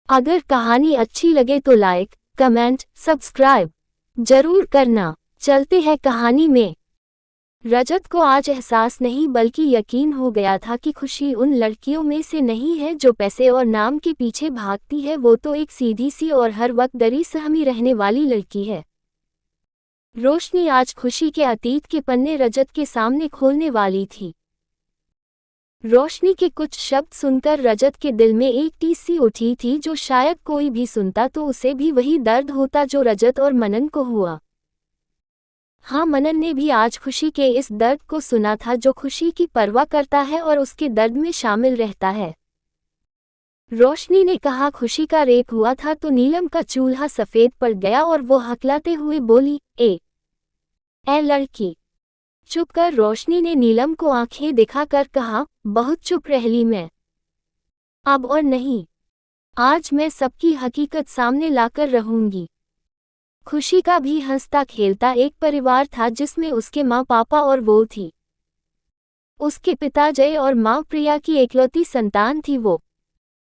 अगर कहानी अच्छी लगे तो लाइक, कमेंट, सब्सक्राइब जरूर करना। चलते हैं कहानी में। रजत को आज एहसास नहीं बल्कि यकीन हो गया था कि खुशी उन लड़कियों में से नहीं है जो पैसे और नाम के पीछे भागती है। वो तो एक सीधी सी और हर वक्त डरी सहमी रहने वाली लड़की है। रोशनी आज खुशी के अतीत के पन्ने रजत के सामने खोलने वाली थी। रोशनी के कुछ शब्द सुनकर रजत के दिल में एक टीस सी उठी थी, जो शायद कोई भी सुनता तो उसे भी वही दर्द होता जो रजत और मनन को हुआ। हाँ, मनन ने भी आज खुशी के इस दर्द को सुना था, जो खुशी की परवाह करता है और उसके दर्द में शामिल रहता है। रोशनी ने कहा, खुशी का रेप हुआ था तो नीलम का चूल्हा सफेद पड़ गया और वो हकलाते हुए बोली, ए लड़की चुप कर। रोशनी ने नीलम को आंखें दिखाकर कहा, बहुत चुप रह ली मैं। अब और नहीं, आज मैं सबकी हकीकत सामने लाकर रहूंगी। खुशी का भी हंसता खेलता एक परिवार था, जिसमें उसके माँ पापा और वो थी। उसके पिता जय और माँ प्रिया की एकलौती संतान थी वो।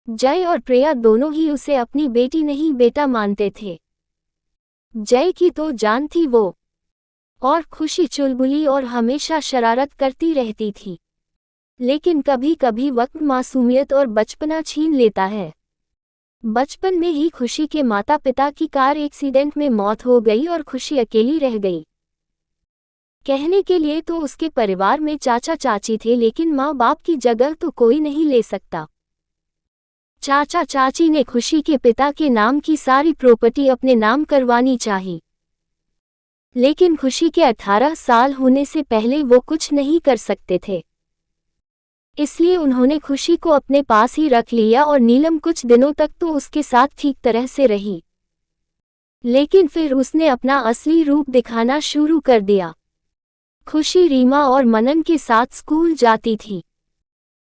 जय और प्रिया दोनों ही उसे अपनी बेटी नहीं बेटा मानते थे। जय की तो जान थी वो, और खुशी चुलबुली और हमेशा शरारत करती रहती थी। लेकिन कभी कभी वक्त मासूमियत और बचपना छीन लेता है। बचपन में ही खुशी के माता पिता की कार एक्सीडेंट में मौत हो गई और खुशी अकेली रह गई। कहने के लिए तो उसके परिवार में चाचा चाची थे, लेकिन माँ बाप की जगह तो कोई नहीं ले सकता। चाचा चाची ने खुशी के पिता के नाम की सारी प्रॉपर्टी अपने नाम करवानी चाहिए, लेकिन खुशी के 18 साल होने से पहले वो कुछ नहीं कर सकते थे। इसलिए उन्होंने खुशी को अपने पास ही रख लिया और नीलम कुछ दिनों तक तो उसके साथ ठीक तरह से रही। लेकिन फिर उसने अपना असली रूप दिखाना शुरू कर दिया। खुशी रीमा और मनन के साथ स्कूल जाती थी।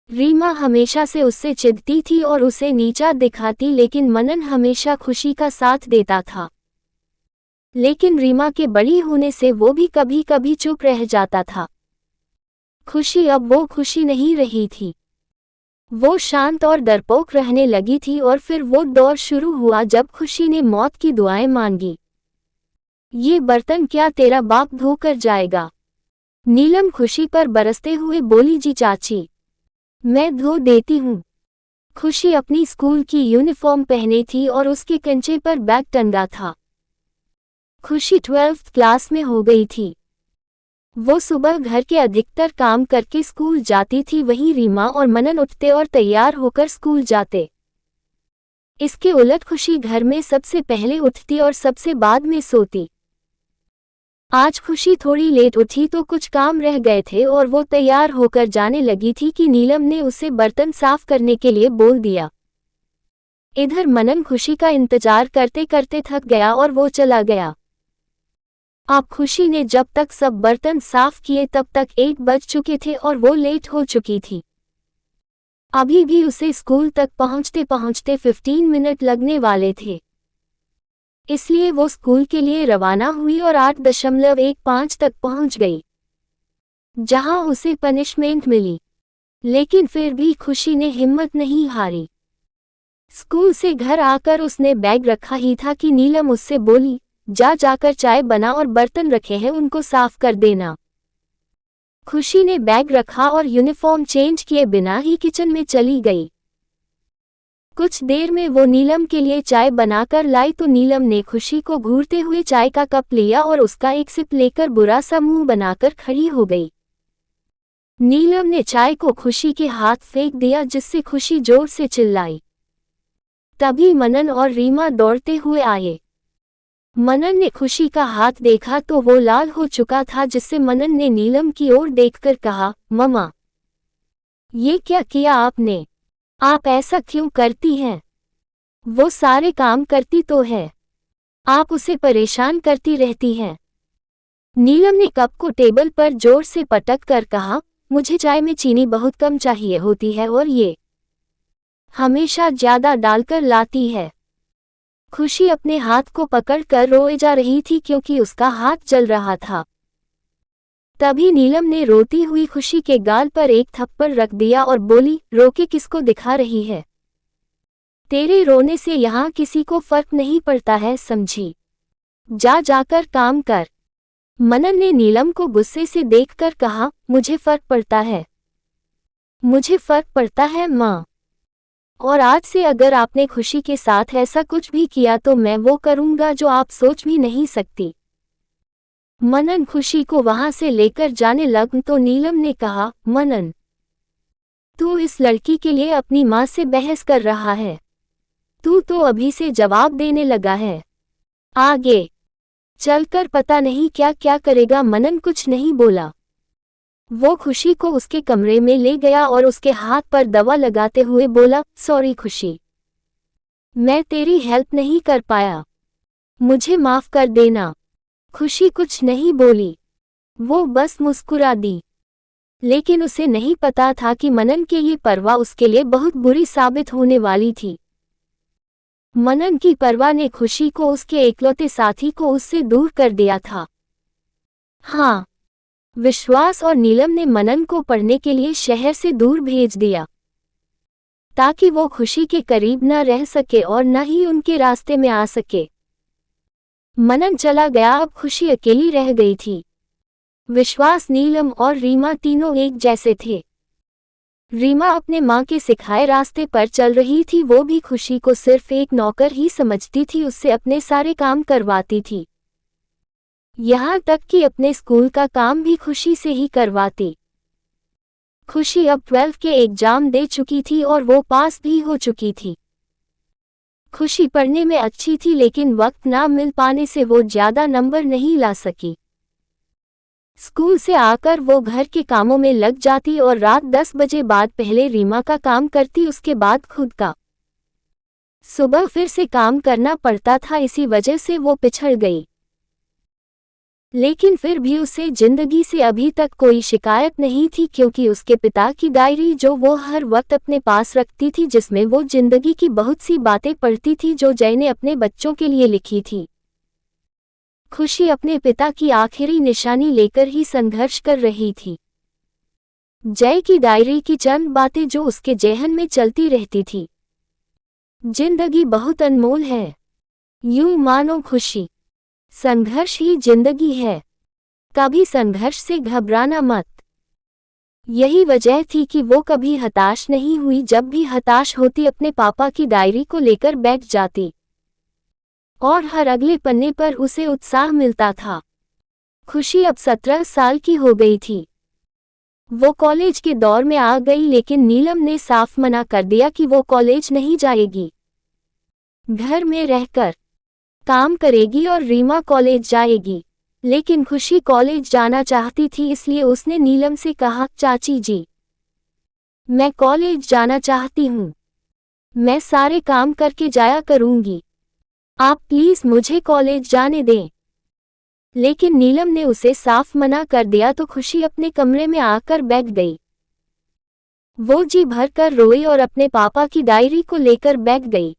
रीमा हमेशा से उससे चिढ़ती थी और उसे नीचा दिखाती, लेकिन मनन हमेशा खुशी का साथ देता था। लेकिन रीमा के बड़ी होने से वो भी कभी कभी चुप रह जाता था। खुशी अब वो खुशी नहीं रही थी। वो शांत और डरपोक रहने लगी थी। और फिर वो दौर शुरू हुआ जब खुशी ने मौत की दुआएं मांगी। ये बर्तन क्या तेरा बाप धोकर जाएगा? नीलम खुशी पर बरसते हुए बोली, जी चाची, मैं धो देती हूँ। खुशी अपनी स्कूल की यूनिफॉर्म पहने थी और उसके कंचे पर बैग टंगा था। खुशी 12th क्लास में हो गई थी। वो सुबह घर के अधिकतर काम करके स्कूल जाती थी, वहीं रीमा और मनन उठते और तैयार होकर स्कूल जाते। इसके उलट खुशी घर में सबसे पहले उठती और सबसे बाद में सोती। आज खुशी थोड़ी लेट उठी तो कुछ काम रह गए थे और वो तैयार होकर जाने लगी थी कि नीलम ने उसे बर्तन साफ करने के लिए बोल दिया। इधर मनन खुशी का इंतजार करते करते थक गया और वो चला गया। अब खुशी ने जब तक सब बर्तन साफ किए तब तक 8 बज चुके थे और वो लेट हो चुकी थी। अभी भी उसे स्कूल तक पहुंचते पहुंचते 15 मिनट लगने वाले थे। इसलिए वो स्कूल के लिए रवाना हुई और 8.15 तक पहुंच गई, जहां उसे पनिशमेंट मिली। लेकिन फिर भी खुशी ने हिम्मत नहीं हारी। स्कूल से घर आकर उसने बैग रखा ही था कि नीलम उससे बोली, जाकर चाय बना और बर्तन रखे हैं उनको साफ कर देना। खुशी ने बैग रखा और यूनिफॉर्म चेंज किए बिना ही किचन में चली गई। कुछ देर में वो नीलम के लिए चाय बनाकर लाई तो नीलम ने खुशी को घूरते हुए चाय का कप लिया और उसका एक सिप लेकर बुरा सा मुंह बनाकर खड़ी हो गई। नीलम ने चाय को खुशी के हाथ फेंक दिया, जिससे खुशी जोर से चिल्लाई। तभी मनन और रीमा दौड़ते हुए आए। मनन ने खुशी का हाथ देखा तो वो लाल हो चुका था, जिससे मनन ने नीलम की ओर देखकर कहा, मम्मा, ये क्या किया आपने? आप ऐसा क्यों करती हैं? वो सारे काम करती तो है, आप उसे परेशान करती रहती हैं। नीलम ने कप को टेबल पर जोर से पटक कर कहा, मुझे चाय में चीनी बहुत कम चाहिए होती है और ये हमेशा ज्यादा डालकर लाती है। खुशी अपने हाथ को पकड़कर रोए जा रही थी क्योंकि उसका हाथ जल रहा था। तभी नीलम ने रोती हुई खुशी के गाल पर एक थप्पड़ रख दिया और बोली, रोके किसको दिखा रही है? तेरे रोने से यहाँ किसी को फर्क नहीं पड़ता है, समझी? जा जाकर काम कर। मनन ने नीलम को गुस्से से देखकर कहा, मुझे फर्क पड़ता है। मुझे फर्क पड़ता है माँ। और आज से अगर आपने खुशी के साथ ऐसा कुछ भी किया तो मैं वो करूँगा जो आप सोच भी नहीं सकती। मनन खुशी को वहां से लेकर जाने लग तो नीलम ने कहा, मनन, तू इस लड़की के लिए अपनी माँ से बहस कर रहा है। तू तो अभी से जवाब देने लगा है। आगे चलकर पता नहीं क्या क्या करेगा। मनन कुछ नहीं बोला। वो खुशी को उसके कमरे में ले गया और उसके हाथ पर दवा लगाते हुए बोला, सॉरी खुशी, मैं तेरी हेल्प नहीं कर पाया, मुझे माफ कर देना। खुशी कुछ नहीं बोली, वो बस मुस्कुरा दी। लेकिन उसे नहीं पता था कि मनन के ये परवाह उसके लिए बहुत बुरी साबित होने वाली थी। मनन की परवाह ने खुशी को, उसके इकलौते साथी को, उससे दूर कर दिया था। हाँ, विश्वास और नीलम ने मनन को पढ़ने के लिए शहर से दूर भेज दिया ताकि वो खुशी के करीब न रह सके और न ही उनके रास्ते में आ सके। मनन चला गया, अब खुशी अकेली रह गई थी। विश्वास, नीलम और रीमा तीनों एक जैसे थे। रीमा अपने माँ के सिखाए रास्ते पर चल रही थी। वो भी खुशी को सिर्फ एक नौकर ही समझती थी, उससे अपने सारे काम करवाती थी। यहाँ तक कि अपने स्कूल का काम भी खुशी से ही करवाती। खुशी अब 12 के एग्जाम दे चुकी थी और वो पास भी हो चुकी थी। खुशी पढ़ने में अच्छी थी लेकिन वक्त ना मिल पाने से वो ज्यादा नंबर नहीं ला सकी। स्कूल से आकर वो घर के कामों में लग जाती और रात 10 बजे बाद पहले रीमा का काम करती, उसके बाद खुद का। सुबह फिर से काम करना पड़ता था, इसी वजह से वो पिछड़ गई। लेकिन फिर भी उसे जिंदगी से अभी तक कोई शिकायत नहीं थी, क्योंकि उसके पिता की डायरी जो वो हर वक्त अपने पास रखती थी, जिसमें वो जिंदगी की बहुत सी बातें पढ़ती थी जो जय ने अपने बच्चों के लिए लिखी थी। खुशी अपने पिता की आखिरी निशानी लेकर ही संघर्ष कर रही थी। जय की डायरी की चंद बातें जो उसके जेहन में चलती रहती थी। जिंदगी बहुत अनमोल है, यूं मानो खुशी, संघर्ष ही जिंदगी है, कभी संघर्ष से घबराना मत। यही वजह थी कि वो कभी हताश नहीं हुई। जब भी हताश होती अपने पापा की डायरी को लेकर बैठ जाती और हर अगले पन्ने पर उसे उत्साह मिलता था। खुशी अब 17 साल की हो गई थी। वो कॉलेज के दौर में आ गई, लेकिन नीलम ने साफ मना कर दिया कि वो कॉलेज नहीं जाएगी, घर में रहकर काम करेगी और रीमा कॉलेज जाएगी। लेकिन खुशी कॉलेज जाना चाहती थी, इसलिए उसने नीलम से कहा, चाची जी, मैं कॉलेज जाना चाहती हूँ, मैं सारे काम करके जाया करूँगी, आप प्लीज मुझे कॉलेज जाने दें। लेकिन नीलम ने उसे साफ मना कर दिया तो खुशी अपने कमरे में आकर बैठ गई। वो जी भर कर रोई और अपने पापा की डायरी को लेकर बैठ गई।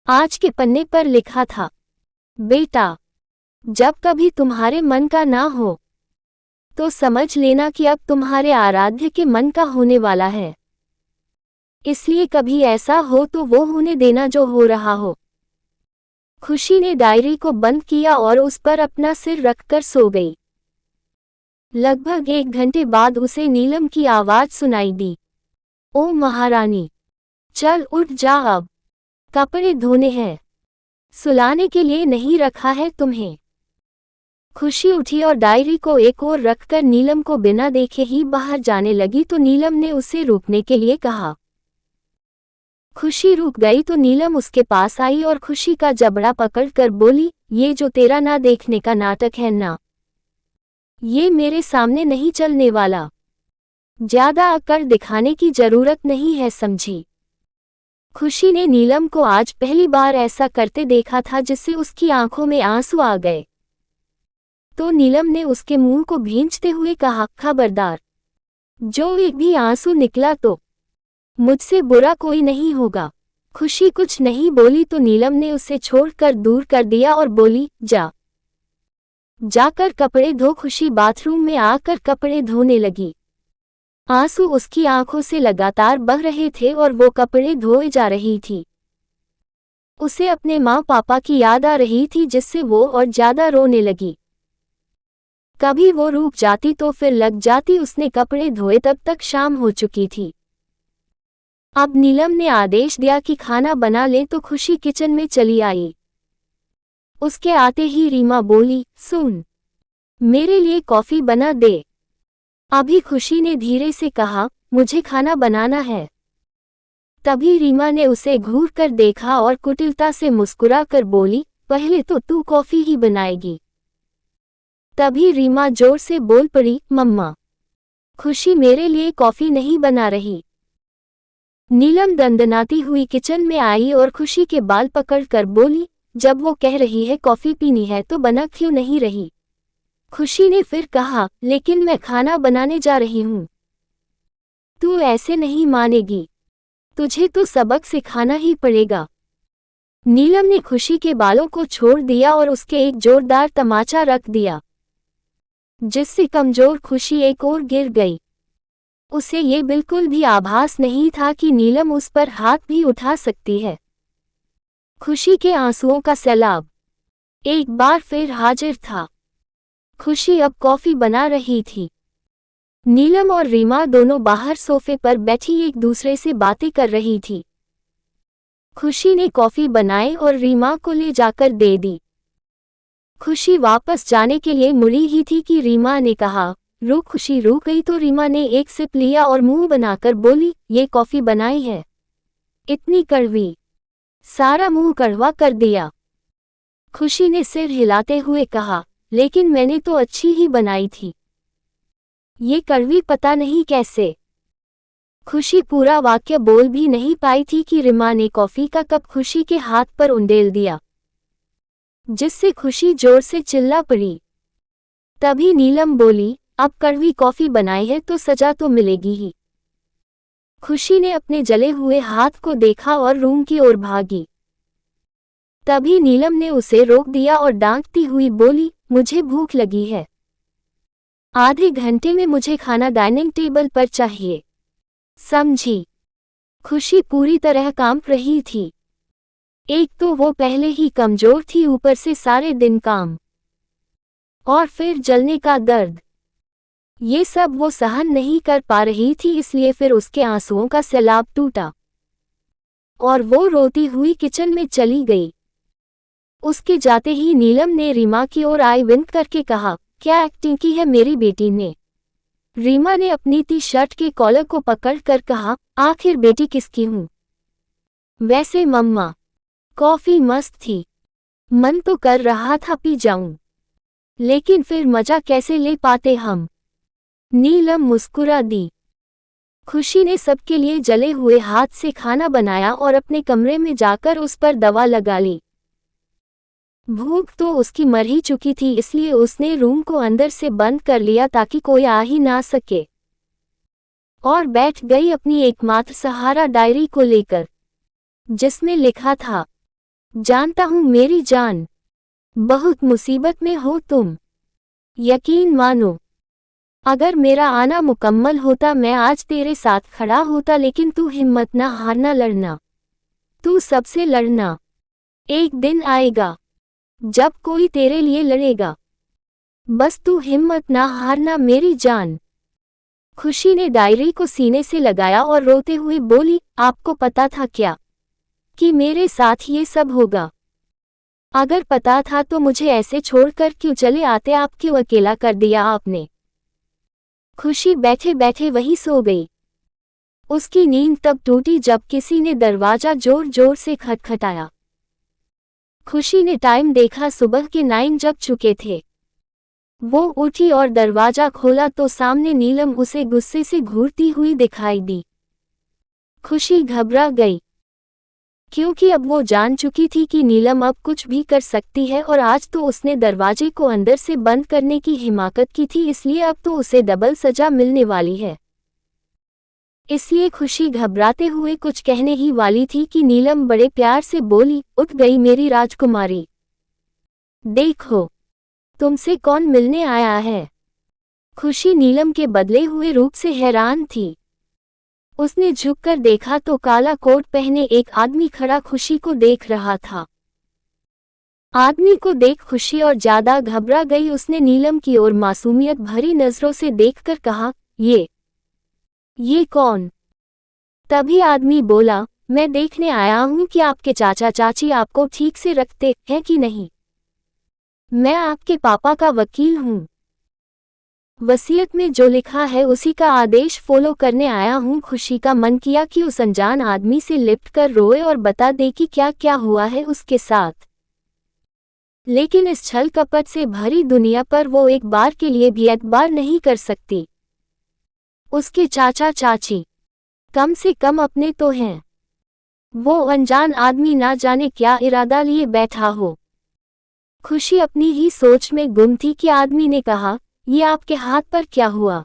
आज के पन्ने पर लिखा था, बेटा, जब कभी तुम्हारे मन का ना हो तो समझ लेना कि अब तुम्हारे आराध्य के मन का होने वाला है। इसलिए कभी ऐसा हो तो वो होने देना जो हो रहा हो। खुशी ने डायरी को बंद किया और उस पर अपना सिर रखकर सो गई। लगभग 1 घंटे बाद उसे नीलम की आवाज सुनाई दी, ओ महारानी, चल उठ जा, अब कपड़े धोने हैं, सुलाने के लिए नहीं रखा है तुम्हें। खुशी उठी और डायरी को एक ओर रखकर नीलम को बिना देखे ही बाहर जाने लगी तो नीलम ने उसे रुकने के लिए कहा। खुशी रुक गई तो नीलम उसके पास आई और खुशी का जबड़ा पकड़कर बोली, ये जो तेरा ना देखने का नाटक है ना, ये मेरे सामने नहीं चलने वाला। ज्यादा अकड़ दिखाने की जरूरत नहीं है, समझी? खुशी ने नीलम को आज पहली बार ऐसा करते देखा था जिससे उसकी आंखों में आंसू आ गए। तो नीलम ने उसके मुंह को भींचते हुए कहा, खबरदार, जो एक भी आंसू निकला तो मुझसे बुरा कोई नहीं होगा। खुशी कुछ नहीं बोली तो नीलम ने उसे छोड़कर दूर कर दिया और बोली, जाकर कपड़े धो। खुशी बाथरूम में आकर कपड़े धोने लगी। आंसू उसकी आंखों से लगातार बह रहे थे और वो कपड़े धोए जा रही थी। उसे अपने माँ पापा की याद आ रही थी, जिससे वो और ज्यादा रोने लगी। कभी वो रुक जाती तो फिर लग जाती। उसने कपड़े धोए तब तक शाम हो चुकी थी। अब नीलम ने आदेश दिया कि खाना बना ले तो खुशी किचन में चली आई। उसके आते ही रीमा बोली, सुन, मेरे लिए कॉफी बना दे। अभी खुशी ने धीरे से कहा, मुझे खाना बनाना है। तभी रीमा ने उसे घूर कर देखा और कुटिलता से मुस्कुरा कर बोली, पहले तो तू कॉफी ही बनाएगी। तभी रीमा जोर से बोल पड़ी, मम्मा, खुशी मेरे लिए कॉफी नहीं बना रही। नीलम दंदनाती हुई किचन में आई और खुशी के बाल पकड़कर बोली, जब वो कह रही है कॉफी पीनी है तो बना क्यों नहीं रही? खुशी ने फिर कहा, लेकिन मैं खाना बनाने जा रही हूँ। तू ऐसे नहीं मानेगी, तुझे तो सबक सिखाना ही पड़ेगा। नीलम ने खुशी के बालों को छोड़ दिया और उसके एक जोरदार तमाचा रख दिया, जिससे कमजोर खुशी एक ओर गिर गई। उसे ये बिल्कुल भी आभास नहीं था कि नीलम उस पर हाथ भी उठा सकती है। खुशी के आंसुओं का सैलाब एक बार फिर हाजिर था। खुशी अब कॉफी बना रही थी। नीलम और रीमा दोनों बाहर सोफे पर बैठी एक दूसरे से बातें कर रही थी। खुशी ने कॉफी बनाई और रीमा को ले जाकर दे दी। खुशी वापस जाने के लिए मुड़ी ही थी कि रीमा ने कहा, रुक। खुशी रुक गई तो रीमा ने एक सिप लिया और मुंह बनाकर बोली, ये कॉफी बनाई है? इतनी कड़वी, सारा मुंह कड़वा कर दिया। खुशी ने सिर हिलाते हुए कहा, लेकिन मैंने तो अच्छी ही बनाई थी। ये कड़वी पता नहीं कैसे। खुशी पूरा वाक्य बोल भी नहीं पाई थी कि रीमा ने कॉफी का कप खुशी के हाथ पर उंडेल दिया, जिससे खुशी जोर से चिल्ला पड़ी। तभी नीलम बोली, अब कड़वी कॉफी बनाई है तो सजा तो मिलेगी ही। खुशी ने अपने जले हुए हाथ को देखा और रूम की ओर भागी। तभी नीलम ने उसे रोक दिया और डांटती हुई बोली, मुझे भूख लगी है। आधे घंटे में मुझे खाना डाइनिंग टेबल पर चाहिए, समझी? खुशी पूरी तरह कांप रही थी। एक तो वो पहले ही कमजोर थी, ऊपर से सारे दिन काम और फिर जलने का दर्द। ये सब वो सहन नहीं कर पा रही थी, इसलिए फिर उसके आंसुओं का सैलाब टूटा और वो रोती हुई किचन में चली गई। उसके जाते ही नीलम ने रीमा की ओर आई विंक करके कहा, क्या एक्टिंग की है मेरी बेटी ने? रीमा ने अपनी टी शर्ट के कॉलर को पकड़कर कहा, आखिर बेटी किसकी हूँ? वैसे मम्मा, कॉफी मस्त थी, मन तो कर रहा था पी जाऊं, लेकिन फिर मजा कैसे ले पाते हम? नीलम मुस्कुरा दी। खुशी ने सबके लिए जले हुए हाथ से खाना बनाया और अपने कमरे में जाकर उस पर दवा लगा ली। भूख तो उसकी मर ही चुकी थी, इसलिए उसने रूम को अंदर से बंद कर लिया ताकि कोई आ ही ना सके, और बैठ गई अपनी एकमात्र सहारा डायरी को लेकर, जिसमें लिखा था, जानता हूँ मेरी जान, बहुत मुसीबत में हो तुम, यकीन मानो। अगर मेरा आना मुकम्मल होता मैं आज तेरे साथ खड़ा होता, लेकिन तू हिम्मत ना हारना, लड़ना, तू सबसे लड़ना। एक दिन आएगा जब कोई तेरे लिए लड़ेगा, बस तू हिम्मत ना हारना मेरी जान। खुशी ने डायरी को सीने से लगाया और रोते हुए बोली, आपको पता था क्या कि मेरे साथ ये सब होगा? अगर पता था तो मुझे ऐसे छोड़कर क्यों चले आते? आप क्यों अकेला कर दिया आपने? खुशी बैठे बैठे वहीं सो गई। उसकी नींद तब टूटी जब किसी ने दरवाजा जोर जोर से खटखटाया। खुशी ने टाइम देखा, सुबह के 9 बज चुके थे। वो उठी और दरवाजा खोला तो सामने नीलम उसे गुस्से से घूरती हुई दिखाई दी। खुशी घबरा गई, क्योंकि अब वो जान चुकी थी कि नीलम अब कुछ भी कर सकती है, और आज तो उसने दरवाजे को अंदर से बंद करने की हिम्मत की थी, इसलिए अब तो उसे डबल सजा मिलने वाली है। इसलिए खुशी घबराते हुए कुछ कहने ही वाली थी कि नीलम बड़े प्यार से बोली, उठ गई मेरी राजकुमारी, देखो तुमसे कौन मिलने आया है। खुशी नीलम के बदले हुए रूप से हैरान थी। उसने झुककर देखा तो काला कोट पहने एक आदमी खड़ा खुशी को देख रहा था। आदमी को देख खुशी और ज्यादा घबरा गई। उसने नीलम की ओर मासूमियत भरी नजरों से देखकर कहा, ये कौन? तभी आदमी बोला, मैं देखने आया हूं कि आपके चाचा चाची आपको ठीक से रखते हैं कि नहीं। मैं आपके पापा का वकील हूं। वसीयत में जो लिखा है उसी का आदेश फॉलो करने आया हूं। खुशी का मन किया कि उस अनजान आदमी से लिपट कर रोए और बता दे कि क्या क्या हुआ है उसके साथ, लेकिन इस छल कपट से भरी दुनिया पर वो एक बार के लिए भी एतबार नहीं कर सकती। उसके चाचा चाची कम से कम अपने तो हैं। वो अनजान आदमी ना जाने क्या इरादा लिए बैठा हो। खुशी अपनी ही सोच में गुम थी कि आदमी ने कहा, ये आपके हाथ पर क्या हुआ?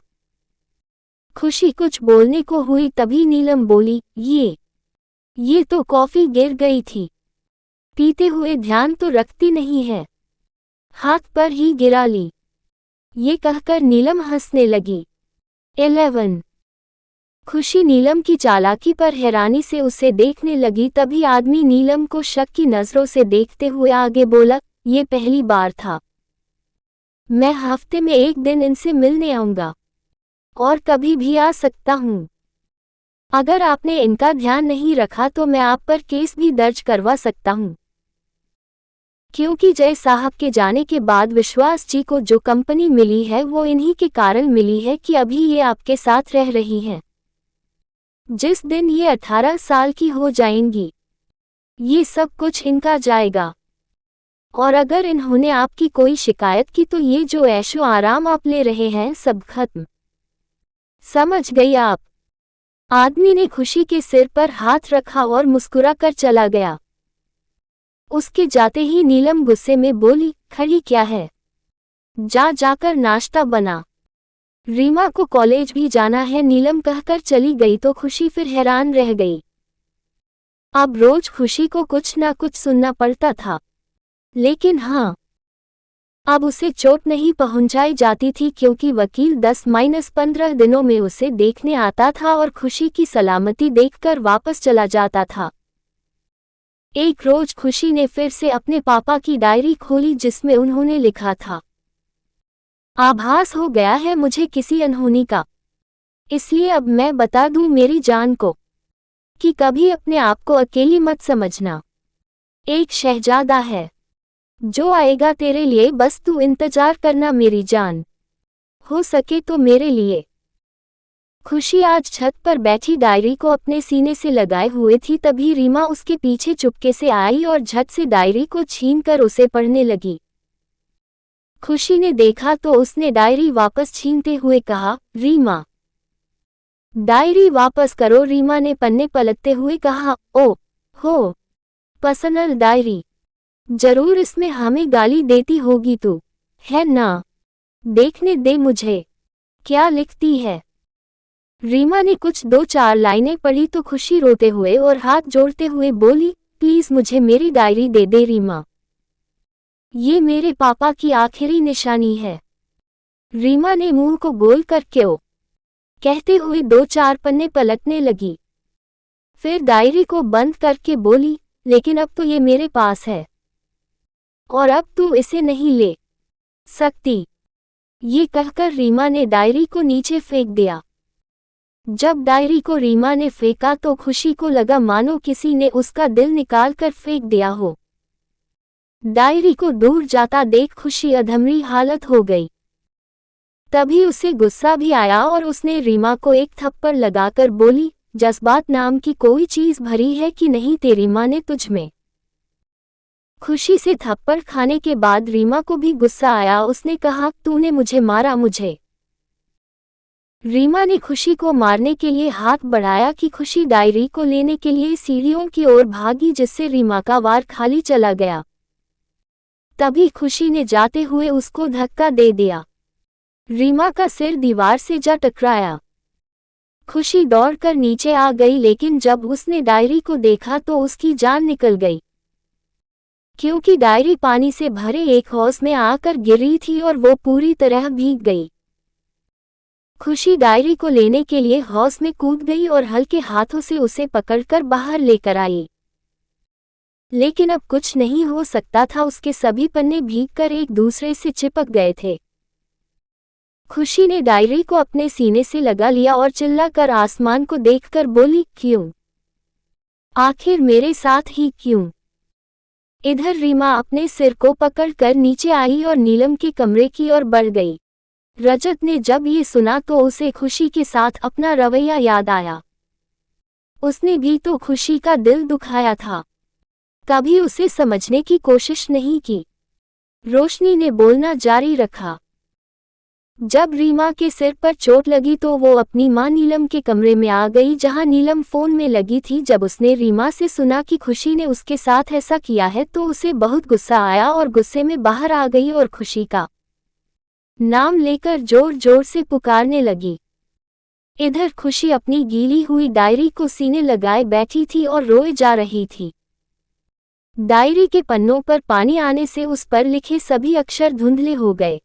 खुशी कुछ बोलने को हुई तभी नीलम बोली, ये तो कॉफी गिर गई थी। पीते हुए ध्यान तो रखती नहीं है, हाथ पर ही गिरा ली। ये कहकर नीलम हंसने लगी। 11 खुशी नीलम की चालाकी पर हैरानी से उसे देखने लगी। तभी आदमी नीलम को शक की नजरों से देखते हुए आगे बोला, ये पहली बार था। मैं हफ्ते में एक दिन इनसे मिलने आऊंगा और कभी भी आ सकता हूं। अगर आपने इनका ध्यान नहीं रखा तो मैं आप पर केस भी दर्ज करवा सकता हूं, क्योंकि जय साहब के जाने के बाद विश्वास जी को जो कंपनी मिली है वो इन्हीं के कारण मिली है कि अभी ये आपके साथ रह रही हैं। जिस दिन ये 18 साल की हो जाएंगी, ये सब कुछ इनका जाएगा। और अगर इन्होंने आपकी कोई शिकायत की तो ये जो ऐशो आराम आप ले रहे हैं सब खत्म। समझ गई आप? आदमी ने खुशी के सिर पर हाथ रखा और मुस्कुरा कर चला गया। उसके जाते ही नीलम गुस्से में बोली, खड़ी क्या है? जाकर नाश्ता बना। रीमा को कॉलेज भी जाना है। नीलम कहकर चली गई तो खुशी फिर हैरान रह गई। अब रोज खुशी को कुछ ना कुछ सुनना पड़ता था, लेकिन हाँ, अब उसे चोट नहीं पहुंचाई जाती थी क्योंकि वकील 10-15 दिनों में उसे देखने आता था और खुशी की सलामती देखकर वापस चला जाता था। एक रोज खुशी ने फिर से अपने पापा की डायरी खोली जिसमें उन्होंने लिखा था, आभास हो गया है मुझे किसी अनहोनी का, इसलिए अब मैं बता दूं मेरी जान को कि कभी अपने आप को अकेली मत समझना। एक शहजादा है जो आएगा तेरे लिए, बस तू इंतजार करना मेरी जान, हो सके तो मेरे लिए। खुशी आज छत पर बैठी डायरी को अपने सीने से लगाए हुए थी। तभी रीमा उसके पीछे चुपके से आई और झट से डायरी को छीनकर उसे पढ़ने लगी। खुशी ने देखा तो उसने डायरी वापस छीनते हुए कहा, रीमा, डायरी वापस करो। रीमा ने पन्ने पलटते हुए कहा, ओ हो, पर्सनल डायरी, जरूर इसमें हमें गाली देती होगी तू, है ना? देखने दे मुझे, क्या लिखती है। रीमा ने कुछ 2-4 लाइनें पढ़ी तो खुशी रोते हुए और हाथ जोड़ते हुए बोली, प्लीज मुझे मेरी डायरी दे दे रीमा, ये मेरे पापा की आखिरी निशानी है। रीमा ने मुंह को गोल कर क्यों कहते हुए 2-4 पन्ने पलटने लगी। फिर डायरी को बंद करके बोली, लेकिन अब तो ये मेरे पास है और अब तू इसे नहीं ले सकती। ये कहकर रीमा ने डायरी को नीचे फेंक दिया। जब डायरी को रीमा ने फेंका तो खुशी को लगा मानो किसी ने उसका दिल निकाल कर फेंक दिया हो। डायरी को दूर जाता देख खुशी अधमरी हालत हो गई। तभी उसे गुस्सा भी आया और उसने रीमा को एक थप्पड़ लगाकर बोली, जज्बात नाम की कोई चीज भरी है कि नहीं तेरी माँ ने तुझ में? खुशी से थप्पड़ खाने के बाद रीमा को भी गुस्सा आया। उसने कहा, तूने मुझे मारा, मुझे। रीमा ने खुशी को मारने के लिए हाथ बढ़ाया कि खुशी डायरी को लेने के लिए सीढ़ियों की ओर भागी, जिससे रीमा का वार खाली चला गया। तभी खुशी ने जाते हुए उसको धक्का दे दिया। रीमा का सिर दीवार से जा टकराया। खुशी दौड़कर नीचे आ गई, लेकिन जब उसने डायरी को देखा तो उसकी जान निकल गई, क्योंकि डायरी पानी से भरे एक हौज में आकर गिरी थी और वो पूरी तरह भीग गई। खुशी डायरी को लेने के लिए हौस में कूद गई और हल्के हाथों से उसे पकड़कर बाहर लेकर आई। लेकिन अब कुछ नहीं हो सकता था, उसके सभी पन्ने भीगकर एक दूसरे से चिपक गए थे। खुशी ने डायरी को अपने सीने से लगा लिया और चिल्लाकर आसमान को देखकर बोली, क्यों? आखिर मेरे साथ ही क्यों? इधर रीमा अपने सिर को पकड़कर नीचे आई और नीलम के कमरे की ओर बढ़ गई। रजत ने जब ये सुना तो उसे खुशी के साथ अपना रवैया याद आया। उसने भी तो खुशी का दिल दुखाया था, कभी उसे समझने की कोशिश नहीं की। रोशनी ने बोलना जारी रखा, जब रीमा के सिर पर चोट लगी तो वो अपनी मां नीलम के कमरे में आ गई जहां नीलम फोन में लगी थी। जब उसने रीमा से सुना कि खुशी ने उसके साथ ऐसा किया है तो उसे बहुत गुस्सा आया और गुस्से में बाहर आ गई और खुशी का नाम लेकर जोर जोर से पुकारने लगी। इधर खुशी अपनी गीली हुई डायरी को सीने लगाए बैठी थी और रोए जा रही थी। डायरी के पन्नों पर पानी आने से उस पर लिखे सभी अक्षर धुंधले हो गए,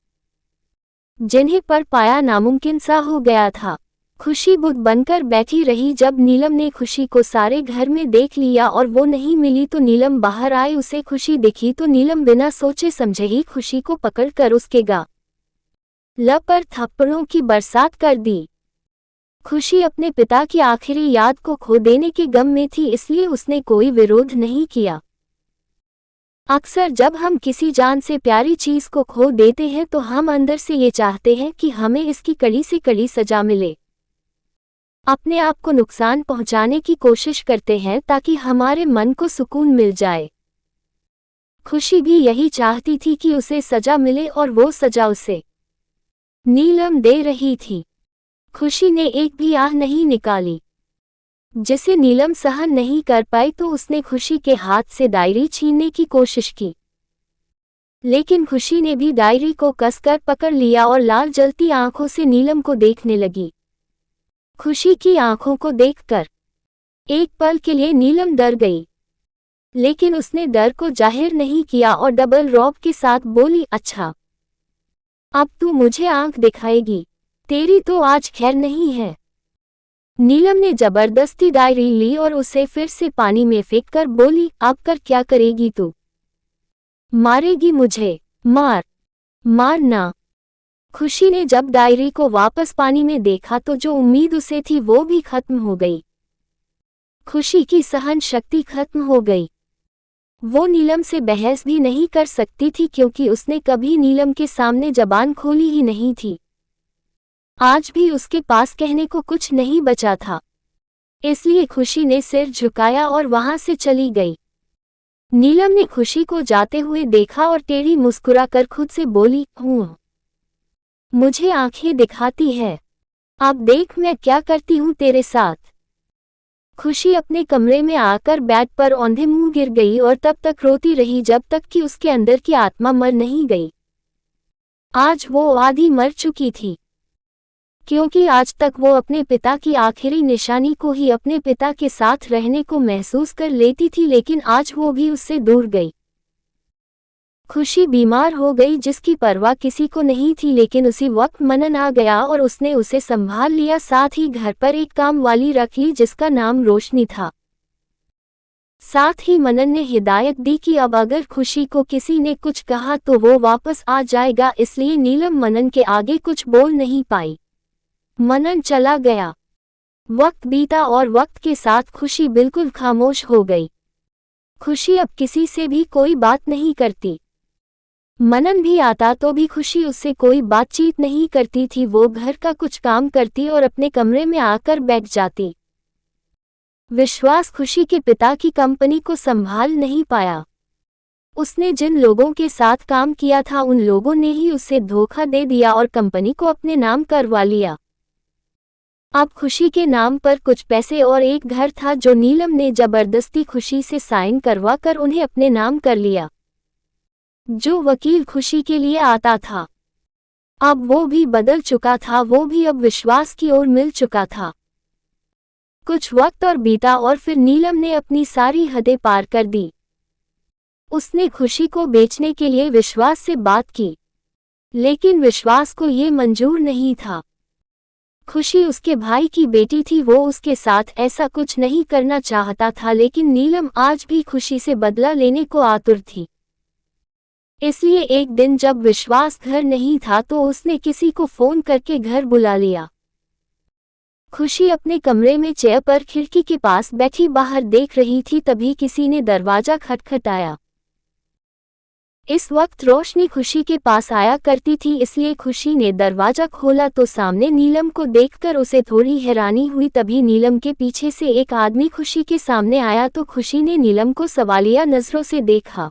जिन्हें पढ़ पाया नामुमकिन सा हो गया था। खुशी बुत बनकर बैठी रही। जब नीलम ने खुशी को सारे घर में देख लिया और वो नहीं मिली तो नीलम बाहर आई। उसे खुशी दिखी तो नीलम बिना सोचे समझे ही खुशी को पकड़कर उसके गाल पर थप्पड़ों की बरसात कर दी। खुशी अपने पिता की आखिरी याद को खो देने के गम में थी, इसलिए उसने कोई विरोध नहीं किया। अक्सर जब हम किसी जान से प्यारी चीज को खो देते हैं तो हम अंदर से ये चाहते हैं कि हमें इसकी कड़ी से कड़ी सजा मिले। अपने आप को नुकसान पहुंचाने की कोशिश करते हैं ताकि हमारे मन को सुकून मिल जाए। खुशी भी यही चाहती थी कि उसे सजा मिले और वो सजा उसे नीलम दे रही थी। खुशी ने एक भी आह नहीं निकाली, जिसे नीलम सहन नहीं कर पाई तो उसने खुशी के हाथ से डायरी छीनने की कोशिश की, लेकिन खुशी ने भी डायरी को कसकर पकड़ लिया और लाल जलती आंखों से नीलम को देखने लगी। खुशी की आंखों को देखकर एक पल के लिए नीलम डर गई, लेकिन उसने डर को जाहिर नहीं किया और डबल रौब के साथ बोली, अच्छा अब तू मुझे आंख दिखाएगी, तेरी तो आज खैर नहीं है। नीलम ने जबरदस्ती डायरी ली और उसे फिर से पानी में फेंककर बोली, अब कर क्या करेगी तू? मारेगी मुझे? मार ना। खुशी ने जब डायरी को वापस पानी में देखा तो जो उम्मीद उसे थी वो भी खत्म हो गई। खुशी की सहन शक्ति खत्म हो गई। वो नीलम से बहस भी नहीं कर सकती थी क्योंकि उसने कभी नीलम के सामने जबान खोली ही नहीं थी। आज भी उसके पास कहने को कुछ नहीं बचा था, इसलिए खुशी ने सिर झुकाया और वहां से चली गई। नीलम ने खुशी को जाते हुए देखा और टेढ़ी मुस्कुराकर खुद से बोली, मुझे आंखें दिखाती है, अब देख मैं क्या करती हूँ तेरे साथ। खुशी अपने कमरे में आकर बेड पर औंधे मुंह गिर गई और तब तक रोती रही जब तक कि उसके अंदर की आत्मा मर नहीं गई। आज वो आधी मर चुकी थी, क्योंकि आज तक वो अपने पिता की आखिरी निशानी को ही अपने पिता के साथ रहने को महसूस कर लेती थी, लेकिन आज वो भी उससे दूर गई। खुशी बीमार हो गई जिसकी परवाह किसी को नहीं थी, लेकिन उसी वक्त मनन आ गया और उसने उसे संभाल लिया। साथ ही घर पर एक काम वाली रख ली जिसका नाम रोशनी था। साथ ही मनन ने हिदायत दी कि अब अगर खुशी को किसी ने कुछ कहा तो वो वापस आ जाएगा, इसलिए नीलम मनन के आगे कुछ बोल नहीं पाई। मनन चला गया। वक्त बीता और वक्त के साथ खुशी बिल्कुल खामोश हो गई। खुशी अब किसी से भी कोई बात नहीं करती। मनन भी आता तो भी खुशी उससे कोई बातचीत नहीं करती थी। वो घर का कुछ काम करती और अपने कमरे में आकर बैठ जाती। विश्वास खुशी के पिता की कंपनी को संभाल नहीं पाया। उसने जिन लोगों के साथ काम किया था उन लोगों ने ही उसे धोखा दे दिया और कंपनी को अपने नाम करवा लिया। अब खुशी के नाम पर कुछ पैसे और एक घर था जो नीलम ने जबरदस्ती खुशी से साइन करवा कर उन्हें अपने नाम कर लिया। जो वकील खुशी के लिए आता था अब वो भी बदल चुका था, वो भी अब विश्वास की ओर मिल चुका था। कुछ वक्त और बीता और फिर नीलम ने अपनी सारी हदें पार कर दी। उसने खुशी को बेचने के लिए विश्वास से बात की, लेकिन विश्वास को ये मंजूर नहीं था। खुशी उसके भाई की बेटी थी, वो उसके साथ ऐसा कुछ नहीं करना चाहता था, लेकिन नीलम आज भी खुशी से बदला लेने को आतुर थी। इसलिए एक दिन जब विश्वास घर नहीं था तो उसने किसी को फोन करके घर बुला लिया। खुशी अपने कमरे में चेयर पर खिड़की के पास बैठी बाहर देख रही थी, तभी किसी ने दरवाजा खटखटाया। इस वक्त रोशनी खुशी के पास आया करती थी, इसलिए खुशी ने दरवाजा खोला तो सामने नीलम को देखकर उसे थोड़ी हैरानी हुई। तभी नीलम के पीछे से एक आदमी खुशी के सामने आया तो खुशी ने नीलम को सवालिया नजरों से देखा,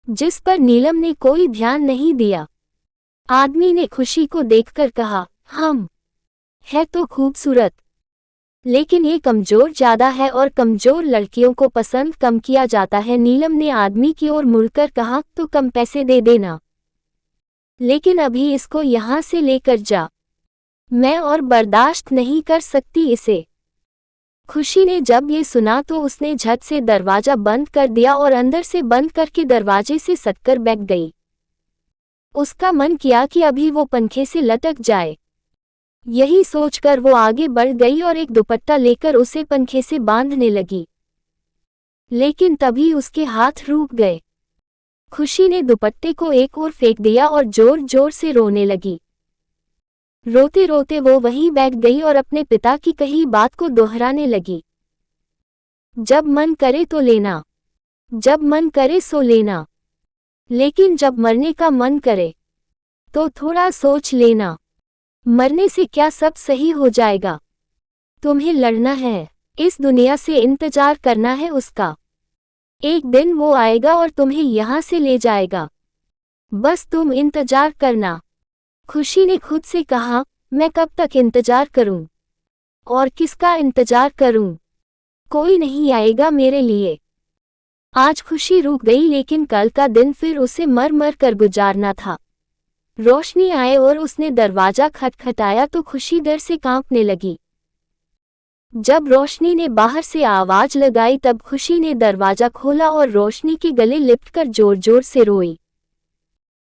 जिस पर नीलम ने कोई ध्यान नहीं दिया। आदमी ने खुशी को देखकर कहा, हम है तो खूबसूरत, लेकिन ये कमजोर ज्यादा है और कमजोर लड़कियों को पसंद कम किया जाता है। नीलम ने आदमी की ओर मुड़कर कहा, तो कम पैसे दे देना, लेकिन अभी इसको यहाँ से लेकर जा, मैं और बर्दाश्त नहीं कर सकती इसे। खुशी ने जब ये सुना तो उसने झट से दरवाजा बंद कर दिया और अंदर से बंद करके दरवाजे से सटकर बैठ गई। उसका मन किया कि अभी वो पंखे से लटक जाए। यही सोचकर वो आगे बढ़ गई और एक दुपट्टा लेकर उसे पंखे से बांधने लगी, लेकिन तभी उसके हाथ रुक गए। खुशी ने दुपट्टे को एक ओर फेंक दिया और जोर जोर से रोने लगी। रोते रोते वो वहीं बैठ गई और अपने पिता की कही बात को दोहराने लगी, जब मन करे तो लेना, जब मन करे सो लेना, लेकिन जब मरने का मन करे तो थोड़ा सोच लेना, मरने से क्या सब सही हो जाएगा। तुम्हें लड़ना है, इस दुनिया से इंतजार करना है उसका। एक दिन वो आएगा और तुम्हें यहाँ से ले जाएगा, बस तुम इंतजार करना। खुशी ने खुद से कहा, मैं कब तक इंतजार करूं और किसका इंतजार करूं, कोई नहीं आएगा मेरे लिए। आज खुशी रुक गई, लेकिन कल का दिन फिर उसे मर मर कर गुजारना था। रोशनी आए और उसने दरवाजा खटखटाया तो खुशी डर से कांपने लगी। जब रोशनी ने बाहर से आवाज लगाई तब खुशी ने दरवाजा खोला और रोशनी के गले लिपटकर जोर जोर से रोई।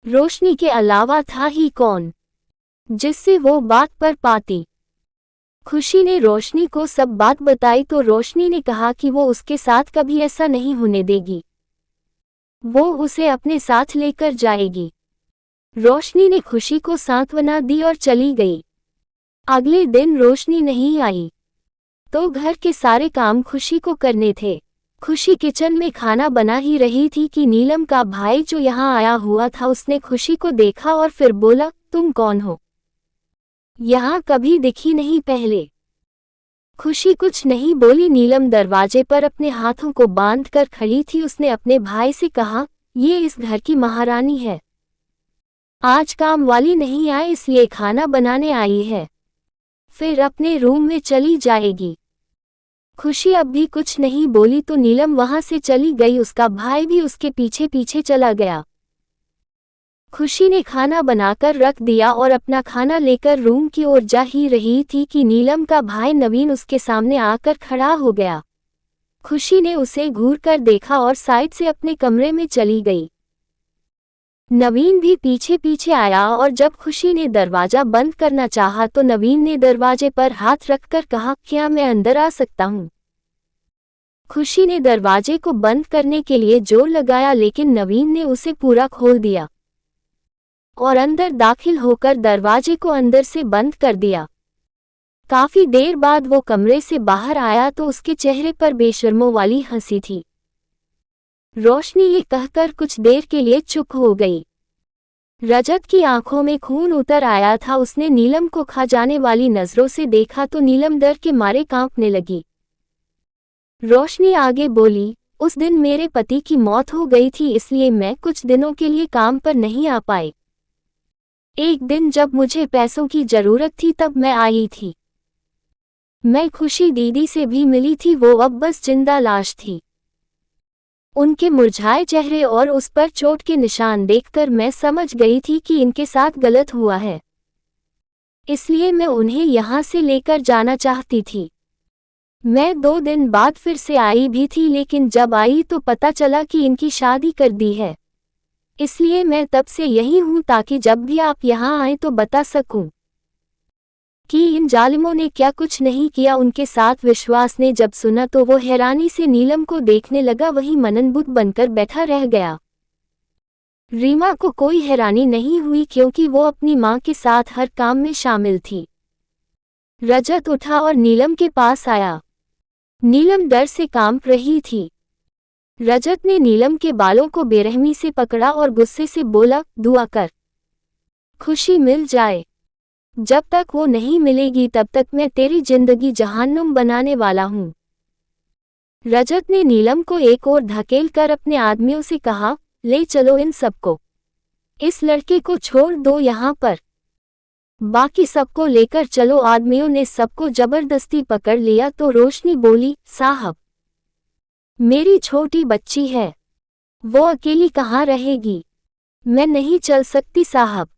रोशनी के अलावा था ही कौन जिससे वो बात पर पाती। खुशी ने रोशनी को सब बात बताई तो रोशनी ने कहा कि वो उसके साथ कभी ऐसा नहीं होने देगी, वो उसे अपने साथ लेकर जाएगी। रोशनी ने खुशी को सांत्वना दी और चली गई। अगले दिन रोशनी नहीं आई तो घर के सारे काम खुशी को करने थे। खुशी किचन में खाना बना ही रही थी कि नीलम का भाई जो यहाँ आया हुआ था उसने खुशी को देखा और फिर बोला, तुम कौन हो, यहाँ कभी दिखी नहीं पहले। खुशी कुछ नहीं बोली। नीलम दरवाजे पर अपने हाथों को बांध कर खड़ी थी। उसने अपने भाई से कहा, ये इस घर की महारानी है, आज काम वाली नहीं आई इसलिए खाना बनाने आई है, फिर अपने रूम में चली जाएगी। खुशी अब भी कुछ नहीं बोली तो नीलम वहां से चली गई। उसका भाई भी उसके पीछे पीछे चला गया। खुशी ने खाना बनाकर रख दिया और अपना खाना लेकर रूम की ओर जा ही रही थी कि नीलम का भाई नवीन उसके सामने आकर खड़ा हो गया। खुशी ने उसे घूर कर देखा और साइड से अपने कमरे में चली गई। नवीन भी पीछे पीछे आया और जब खुशी ने दरवाजा बंद करना चाहा तो नवीन ने दरवाजे पर हाथ रखकर कहा, क्या मैं अंदर आ सकता हूँ। खुशी ने दरवाजे को बंद करने के लिए जोर लगाया, लेकिन नवीन ने उसे पूरा खोल दिया और अंदर दाखिल होकर दरवाजे को अंदर से बंद कर दिया। काफी देर बाद वो कमरे से बाहर आया तो उसके चेहरे पर बेशर्मों वाली हंसी थी। रोशनी ये कहकर कुछ देर के लिए चुप हो गई। रजत की आंखों में खून उतर आया था। उसने नीलम को खा जाने वाली नजरों से देखा तो नीलम डर के मारे कांपने लगी। रोशनी आगे बोली, उस दिन मेरे पति की मौत हो गई थी इसलिए मैं कुछ दिनों के लिए काम पर नहीं आ पाई। एक दिन जब मुझे पैसों की जरूरत थी तब मैं आई थी। मैं खुशी दीदी से भी मिली थी, वो अब बस जिंदा लाश थी। उनके मुरझाए चेहरे और उस पर चोट के निशान देखकर मैं समझ गई थी कि इनके साथ गलत हुआ है, इसलिए मैं उन्हें यहाँ से लेकर जाना चाहती थी। मैं 2 दिन बाद फिर से आई भी थी, लेकिन जब आई तो पता चला कि इनकी शादी कर दी है, इसलिए मैं तब से यही हूँ ताकि जब भी आप यहाँ आए तो बता सकूं। कि इन जालिमों ने क्या कुछ नहीं किया। उनके साथ विश्वास ने जब सुना तो वो हैरानी से नीलम को देखने लगा, वही मननबुद्ध बनकर बैठा रह गया। रीमा को कोई हैरानी नहीं हुई क्योंकि वो अपनी माँ के साथ हर काम में शामिल थी। रजत उठा और नीलम के पास आया। नीलम डर से कांप रही थी। रजत ने नीलम के बालों को बेरहमी से पकड़ा और गुस्से से बोला, दुआ कर, खुशी मिल जाए। जब तक वो नहीं मिलेगी तब तक मैं तेरी जिंदगी जहन्नुम बनाने वाला हूँ। रजत ने नीलम को एक ओर धकेल कर अपने आदमियों से कहा, ले चलो इन सबको, इस लड़के को छोड़ दो यहाँ पर, बाकी सबको लेकर चलो। आदमियों ने सबको जबरदस्ती पकड़ लिया तो रोशनी बोली, साहब, मेरी छोटी बच्ची है, वो अकेली कहाँ रहेगी, मैं नहीं चल सकती साहब।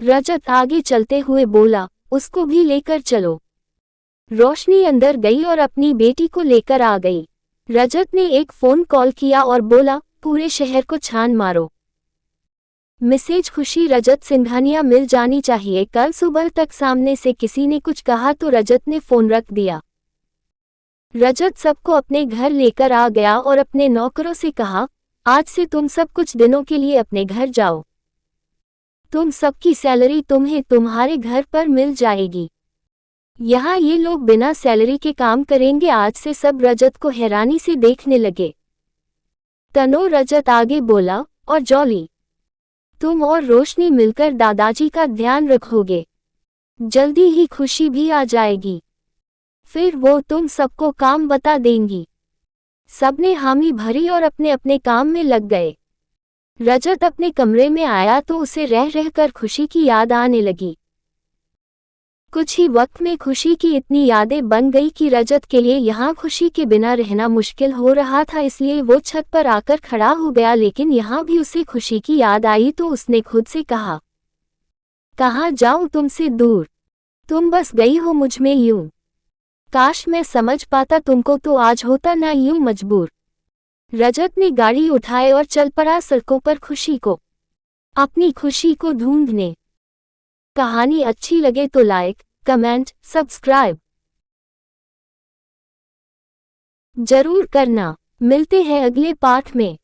रजत आगे चलते हुए बोला, उसको भी लेकर चलो। रोशनी अंदर गई और अपनी बेटी को लेकर आ गई। रजत ने एक फोन कॉल किया और बोला, पूरे शहर को छान मारो, मिसेज खुशी रजत सिंघानिया मिल जानी चाहिए। कल सुबह तक सामने से किसी ने कुछ कहा तो रजत ने फोन रख दिया। रजत सबको अपने घर लेकर आ गया और अपने नौकरों से कहा, आज से तुम सब कुछ दिनों के लिए अपने घर जाओ, तुम सबकी सैलरी तुम्हें तुम्हारे घर पर मिल जाएगी। यहाँ ये लोग बिना सैलरी के काम करेंगे। आज से सब रजत को हैरानी से देखने लगे। तनो रजत आगे बोला, और जॉली, तुम और रोशनी मिलकर दादाजी का ध्यान रखोगे, जल्दी ही खुशी भी आ जाएगी, फिर वो तुम सबको काम बता देंगी। सबने हामी भरी और अपने अपने काम में लग गए। रजत अपने कमरे में आया तो उसे रह रहकर खुशी की याद आने लगी। कुछ ही वक्त में खुशी की इतनी यादें बन गई कि रजत के लिए यहाँ खुशी के बिना रहना मुश्किल हो रहा था। इसलिए वो छत पर आकर खड़ा हो गया, लेकिन यहाँ भी उसे खुशी की याद आई तो उसने खुद से कहा, कहाँ जाऊँ तुमसे दूर, तुम बस गई हो मुझ में यूं, काश मैं समझ पाता तुमको तो आज होता ना यूं मजबूर। रजत ने गाड़ी उठाए और चल पड़ा सड़कों पर खुशी को, अपनी खुशी को ढूंढने। कहानी अच्छी लगे तो लाइक, कमेंट, सब्सक्राइब जरूर करना। मिलते हैं अगले पार्ट में।